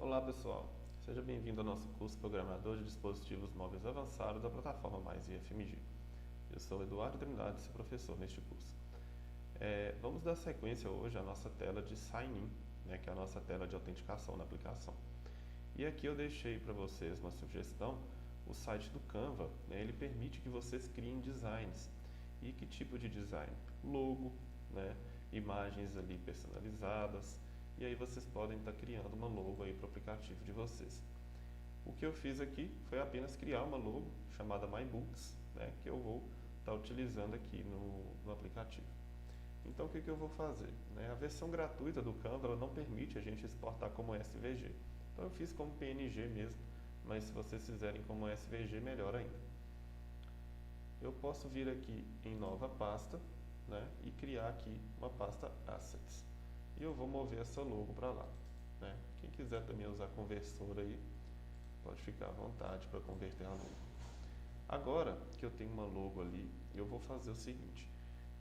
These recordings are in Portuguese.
Olá pessoal, seja bem-vindo ao nosso curso Programador de Dispositivos Móveis Avançado da plataforma Mais IFMG. Eu sou Eduardo Trindade, seu professor neste curso. Vamos dar sequência hoje à nossa tela de Sign-in, que é a nossa tela de autenticação na aplicação. E aqui eu deixei para vocês uma sugestão, o site do Canva, ele permite que vocês criem designs. E que tipo de design? Logo, imagens ali personalizadas, e aí vocês podem estar criando uma logo aí para o aplicativo de vocês. O que eu fiz aqui foi apenas criar uma logo chamada MyBooks, que eu vou estar utilizando aqui no aplicativo. Então o que eu vou fazer? A versão gratuita do Canva ela não permite a gente exportar como SVG. Então eu fiz como PNG mesmo, mas se vocês fizerem como SVG, melhor ainda. Eu posso vir aqui em nova pasta, e criar aqui uma pasta Assets. E eu vou mover essa logo para lá. Quem quiser também usar conversor aí, pode ficar à vontade para converter a logo. Agora que eu tenho uma logo ali, eu vou fazer o seguinte.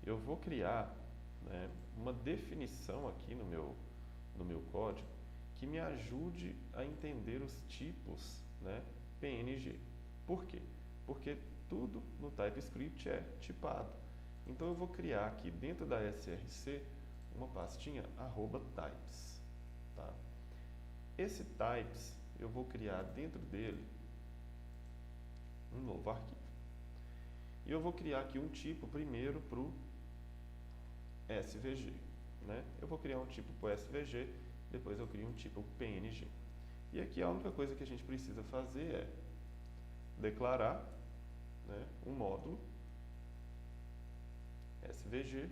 Eu vou criar uma definição aqui no meu código que me ajude a entender os tipos PNG. Por quê? Porque tudo no TypeScript é tipado. Então eu vou criar aqui dentro da src uma pastinha @types. Tá? Esse types eu vou criar dentro dele um novo arquivo. E eu vou criar aqui um tipo primeiro para o SVG. Eu vou criar um tipo para o SVG, depois eu crio um tipo PNG. E aqui a única coisa que a gente precisa fazer é declarar um módulo SVG,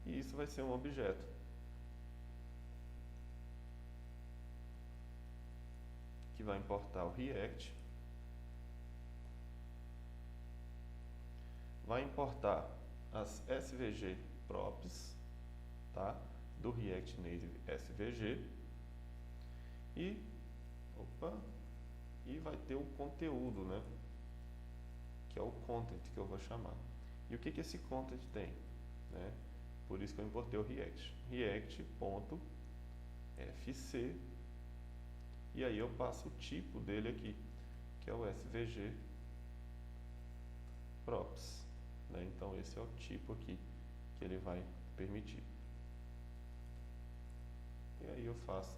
e isso vai ser um objeto que vai importar o React, vai importar as SVG props, do React Native SVG, e vai ter o conteúdo, que é o content que eu vou chamar. E o que esse content tem? Por isso que eu importei o React. React.fc, e aí eu passo o tipo dele aqui, que é o SVG props. Então esse é o tipo aqui que ele vai permitir. E aí eu faço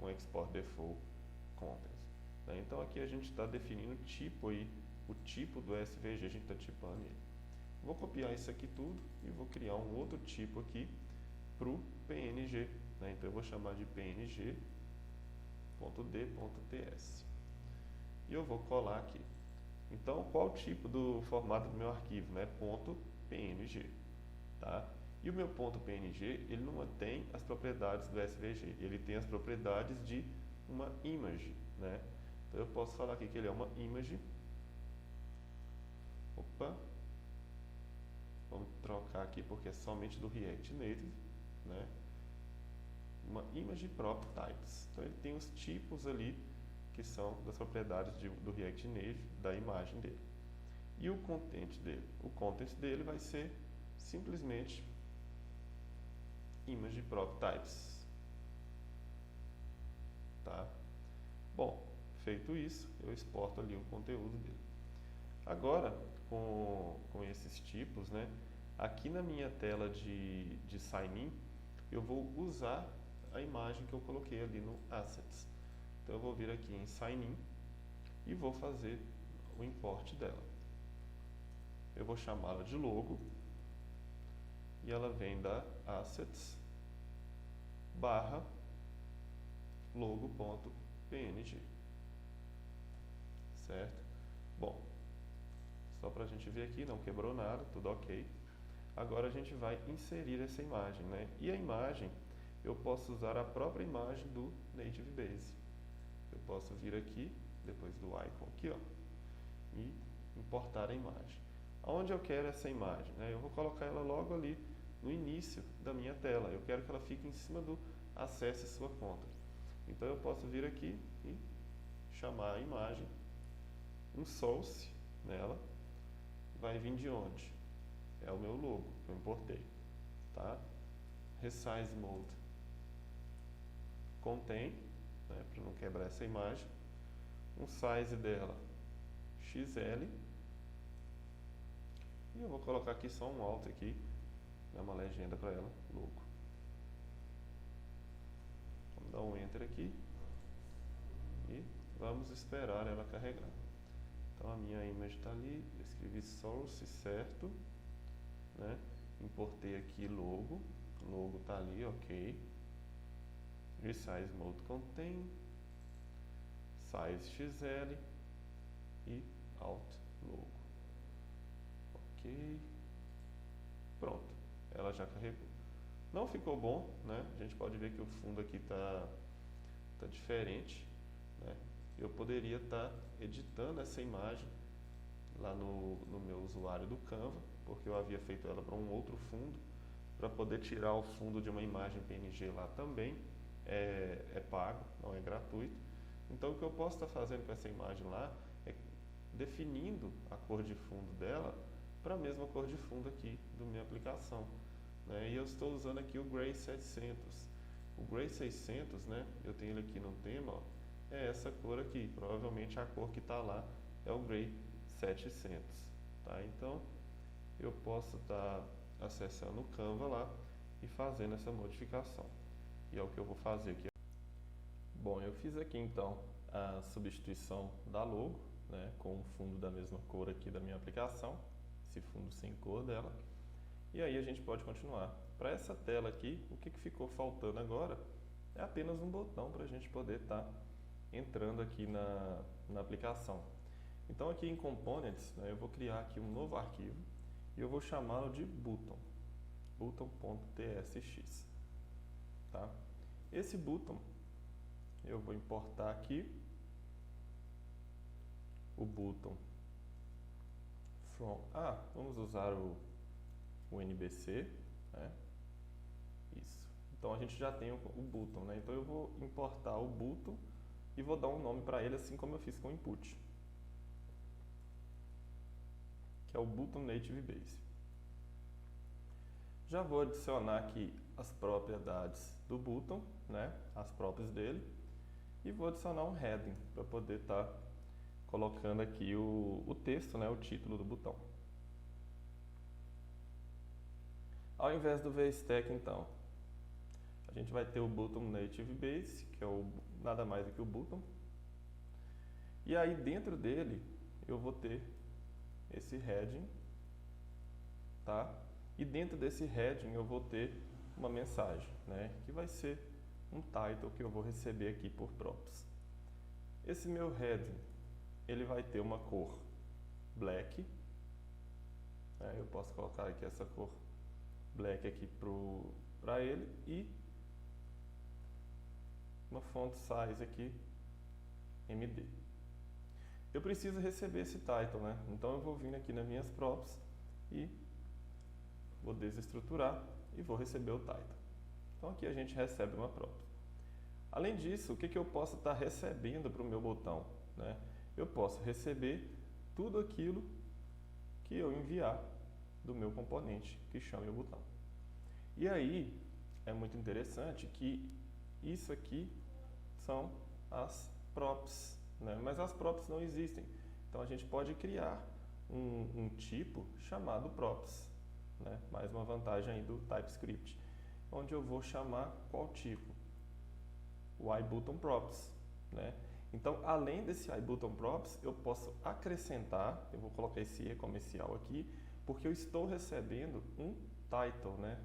um export default content. Então aqui a gente está definindo o tipo aí, o tipo do SVG, a gente está tipando ele. Vou copiar isso aqui tudo e vou criar um outro tipo aqui para o PNG. Então eu vou chamar de png.d.ts. E eu vou colar aqui. Então qual o tipo do formato do meu arquivo? .png. E o meu .png, ele não tem as propriedades do SVG, ele tem as propriedades de uma image. Então eu posso falar aqui que ele é uma image. Vamos trocar aqui porque é somente do React Native, uma image prop types. Então ele tem os tipos ali que são das propriedades do React Native, da imagem dele. E o content dele? O content dele vai ser simplesmente image prop types. Bom, feito isso, eu exporto ali o conteúdo dele. Agora, com esses tipos, aqui na minha tela de sign-in, eu vou usar a imagem que eu coloquei ali no Assets. Então eu vou vir aqui em Sign-in e vou fazer o import dela. Eu vou chamá-la de logo, e ela vem da Assets / logo.png. Certo? Bom, só para a gente ver aqui, não quebrou nada, tudo ok. Agora a gente vai inserir essa imagem, E a imagem, eu posso usar a própria imagem do Native Base. Eu posso vir aqui, depois do icon aqui, e importar a imagem. Aonde eu quero essa imagem? Eu vou colocar ela logo ali no início da minha tela. Eu quero que ela fique em cima do acesse sua conta. Então eu posso vir aqui e chamar a imagem, um source nela, vai vir de onde? É o meu logo que eu importei. Resize mode contém né, para não quebrar essa imagem. Um size dela XL. E eu vou colocar aqui só um alt aqui, dar uma legenda para ela, logo. Vamos dar um enter aqui e vamos esperar ela carregar. Então a minha image está ali, eu escrevi source certo, né? Importei aqui logo, o logo está ali, ok. Resize mode contain, size XL e alt logo. Ok, pronto, ela já carregou. Não ficou bom, né? A gente pode ver que o fundo aqui tá diferente, né? Eu poderia estar editando essa imagem lá no meu usuário do Canva, porque eu havia feito ela para um outro fundo, para poder tirar o fundo de uma imagem PNG lá também, é pago, não é gratuito. Então o que eu posso estar fazendo com essa imagem lá é definindo a cor de fundo dela para a mesma cor de fundo aqui da minha aplicação, né? E eu estou usando aqui o Gray 700. O Gray 600, né, eu tenho ele aqui no tema, ó, é essa cor aqui. Provavelmente a cor que está lá é o Gray 700. Tá? Então eu posso estar acessando o Canva lá e fazendo essa modificação. E é o que eu vou fazer aqui. Bom, eu fiz aqui então a substituição da logo, né, com o fundo da mesma cor aqui da minha aplicação, esse fundo sem cor dela. E aí a gente pode continuar. Para essa tela aqui, o que ficou faltando agora é apenas um botão para a gente poder estar entrando aqui na aplicação. Então aqui em Components, né, eu vou criar aqui um novo arquivo e eu vou chamá-lo de button, button.tsx. Tá? Esse button eu vou importar aqui o button from, vamos usar o NBC, né? Isso. Então a gente já tem o button, né? Então eu vou importar o button e vou dar um nome para ele, assim como eu fiz com o input, que é o button native base. Já vou adicionar aqui as propriedades do button, né? As próprias dele, e vou adicionar um heading para poder estar colocando aqui o texto, né? O título do botão. Ao invés do VStack, então, a gente vai ter o button native base, que é nada mais do que o button. E aí dentro dele eu vou ter esse heading, tá? E dentro desse heading eu vou ter uma mensagem, né? Que vai ser um title que eu vou receber aqui por props. Esse meu heading, ele vai ter uma cor black, né? Eu posso colocar aqui essa cor black aqui para ele e uma font size aqui MD. Eu preciso receber esse title, né? Então eu vou vir aqui nas minhas props e vou desestruturar e vou receber o title. Então aqui a gente recebe uma prop. Além disso, o que eu posso estar recebendo para o meu botão, né? Eu posso receber tudo aquilo que eu enviar do meu componente que chame o botão. E aí é muito interessante que isso aqui são as props, né? Mas as props não existem. Então a gente pode criar um tipo chamado props, né? Mais uma vantagem aí do TypeScript, onde eu vou chamar qual tipo? O iButtonProps, né? Então, além desse iButtonProps, eu posso acrescentar, eu vou colocar esse E comercial aqui, porque eu estou recebendo um title, né?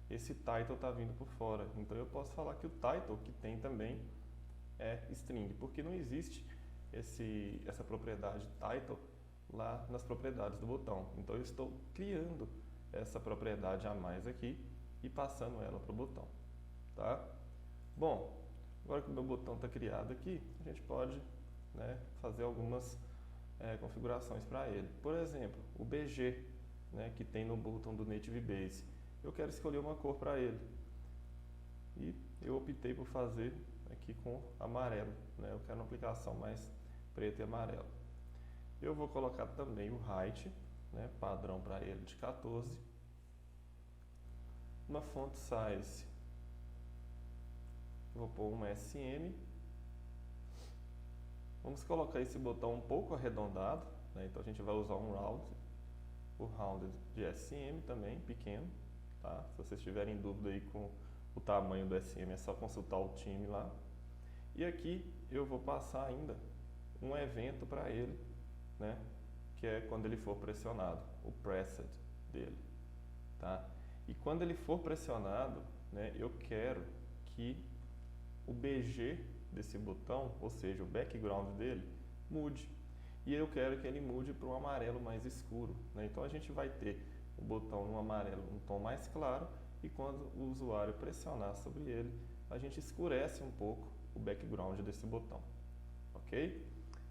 Esse title está vindo por fora. Então, eu posso falar que o title que tem também é string, porque não existe essa propriedade title lá nas propriedades do botão. Então, eu estou criando essa propriedade a mais aqui e passando ela para o botão, tá? Bom, agora que o meu botão está criado aqui, a gente pode, né, fazer algumas configurações para ele. Por exemplo, o BG, né, que tem no botão do Native Base. Eu quero escolher uma cor para ele. E eu optei por fazer aqui com amarelo, né? Eu quero uma aplicação mais preto e amarelo. Eu vou colocar também o height, né, padrão para ele de 14. Uma font size, vou pôr uma SM Vamos colocar esse botão um pouco arredondado, né? Então a gente vai usar um round, o rounded de SM também, pequeno, tá? Se vocês tiverem dúvida aí com o tamanho do SM, é só consultar o time lá. E aqui eu vou passar ainda um evento para ele, né? Que é quando ele for pressionado, o pressed dele, tá? E quando ele for pressionado, né, eu quero que o BG desse botão, ou seja, o background dele, mude. E eu quero que ele mude para um amarelo mais escuro, né? Então a gente vai ter o botão no amarelo, um tom mais claro, e quando o usuário pressionar sobre ele, a gente escurece um pouco o background desse botão, ok?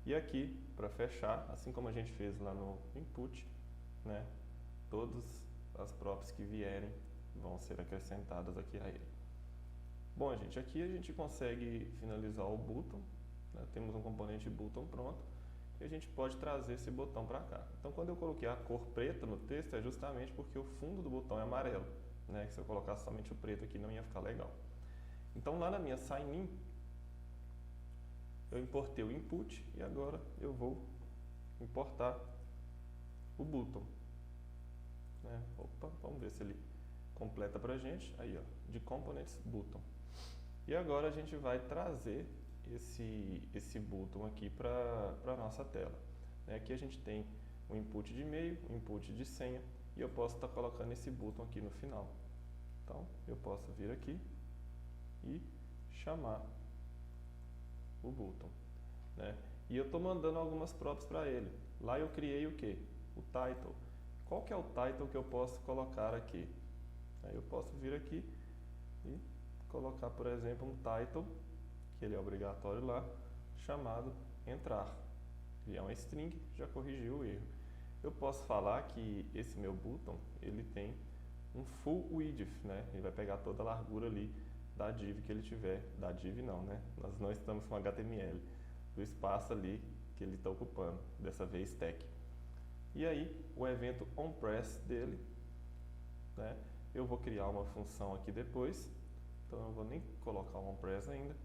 E aqui, para fechar, assim como a gente fez lá no input, né, todas as props que vierem vão ser acrescentadas aqui a ele. Bom, gente, aqui a gente consegue finalizar o button, né? Temos um componente button pronto e a gente pode trazer esse botão para cá. Então, quando eu coloquei a cor preta no texto, é justamente porque o fundo do botão é amarelo, né? Que se eu colocasse somente o preto aqui não ia ficar legal. Então, lá na minha sign in, eu importei o input e agora eu vou importar o button, né? Opa, vamos ver se ele completa para a gente. Aí, ó, de components button. E agora a gente vai trazer esse button aqui para a nossa tela. Aqui a gente tem um input de e-mail, um input de senha e eu posso estar colocando esse button aqui no final. Então, eu posso vir aqui e chamar o button, né? E eu estou mandando algumas props para ele. Lá eu criei o que? O title. Qual que é o title que eu posso colocar aqui? Aí eu posso vir aqui e colocar, por exemplo, um title, que ele é obrigatório lá, chamado entrar. Ele é uma string, já corrigiu o erro. Eu posso falar que esse meu button, ele tem um full width, né? Ele vai pegar toda a largura ali da div que ele tiver, da div não, né? Nós não estamos com HTML, do espaço ali que ele está ocupando, dessa vez stack. E aí, o evento onPress dele, né? Eu vou criar uma função aqui depois, então eu não vou nem colocar o onPress ainda.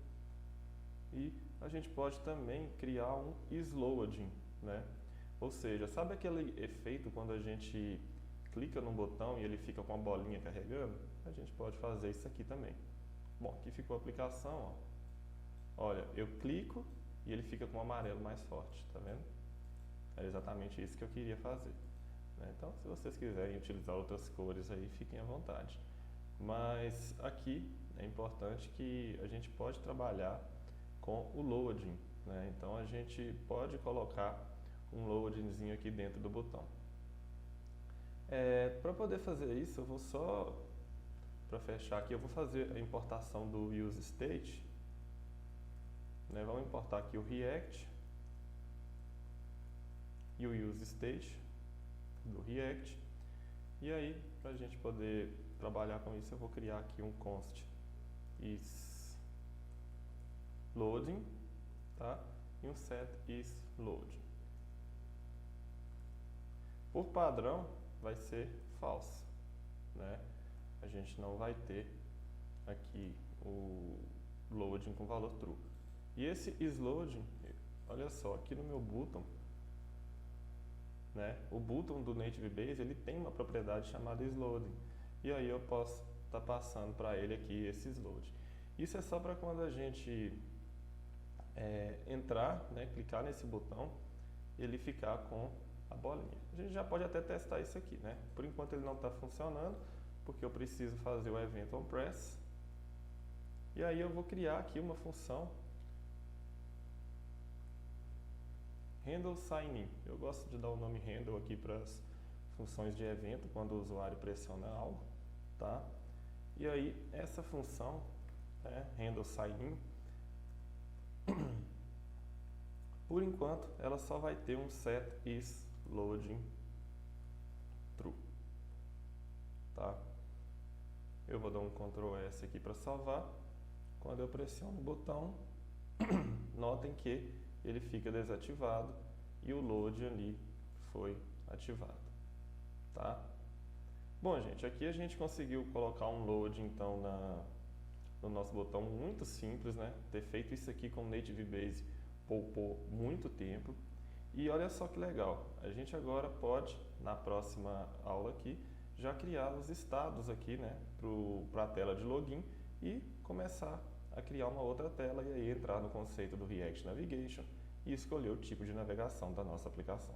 E a gente pode também criar um isLoading, né? Ou seja, sabe aquele efeito quando a gente clica num botão e ele fica com a bolinha carregando? A gente pode fazer isso aqui também. Bom, aqui ficou a aplicação, ó. Olha, eu clico e ele fica com o amarelo mais forte, tá vendo? Era exatamente isso que eu queria fazer, né? Então, se vocês quiserem utilizar outras cores aí, fiquem à vontade. Mas aqui é importante que a gente pode trabalhar com o loading, né? Então, a gente pode colocar um loadingzinho aqui dentro do botão. Para poder fazer isso, eu vou só, para fechar aqui, eu vou fazer a importação do useState, né? Vamos importar aqui o React e o useState do React. E aí, para a gente poder trabalhar com isso, eu vou criar aqui um const isLoading, tá? E um set isLoading. Por padrão, vai ser false, né? A gente não vai ter aqui o loading com valor true. E esse isLoading, olha só, aqui no meu button, né? O button do Native Base, ele tem uma propriedade chamada isLoading. E aí eu posso estar passando para ele aqui esse isLoading. Isso é só para quando a gente entrar, né, clicar nesse botão, ele ficar com a bolinha. A gente já pode até testar isso aqui, né? Por enquanto ele não está funcionando, porque eu preciso fazer o event onPress. E aí eu vou criar aqui uma função handle sign in. Eu gosto de dar o nome handle aqui para as funções de evento, quando o usuário pressiona algo, tá? E aí essa função, né, handle sign in, por enquanto ela só vai ter um set isLoading true, tá? Eu vou dar um Ctrl S aqui para salvar. Quando eu pressiono o botão, notem que ele fica desativado e o load ali foi ativado, tá? Bom, gente, aqui a gente conseguiu colocar um load então no nosso botão, muito simples, né? Ter feito isso aqui com Native Base poupou muito tempo. E olha só que legal, a gente agora pode, na próxima aula aqui, já criar os estados aqui, né, para a tela de login e começar a criar uma outra tela e aí entrar no conceito do React Navigation e escolher o tipo de navegação da nossa aplicação.